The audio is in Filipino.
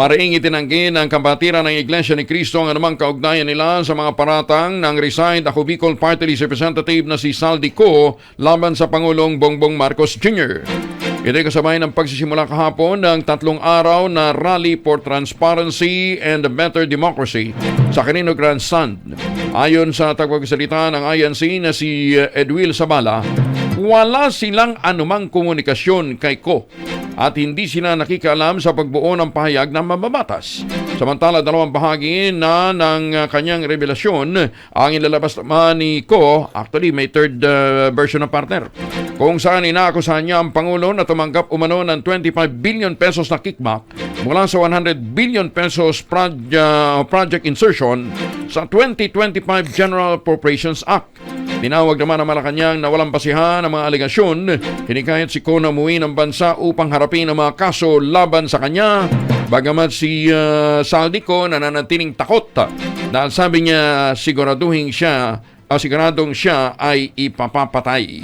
Mariing itinanggi ng kabatiran ng Iglesia ni Cristo ang anumang kaugnayan nila sa mga paratang ng resigned Ako Bicol Party List Representative na si Zaldy Co laban sa Pangulong Marcos Jr. Ito'y kasabay ng pagsisimula kahapon ng 3 araw na Rally for Transparency and Better Democracy sa Quirino Grandstand. Ayon sa tagapagsalita ng INC na si Edwil Sabala, wala silang anumang komunikasyon kay Ko at hindi sila nakialam sa pagbuo ng pahayag ng mababatas. Samantala, dalawang bahagi na ng kanyang revelasyon ang ilalabas naman ni Ko. Actually, may third version ng partner, kung saan inaakusahan niya ang Pangulo na tumanggap umano ng 25 billion pesos na kickback mula sa 100 billion pesos project insertion sa 2025 General Appropriations Act. Tinawag naman ng Malacañang na walang basihan ang mga alegasyon. Hinikayat si Ko na umuwi ng bansa upang harapin ang mga kaso laban sa kanya. Bagamat si Zaldy Co nananatiling takot dahil sabi niya siguradong siya ay ipapapatay.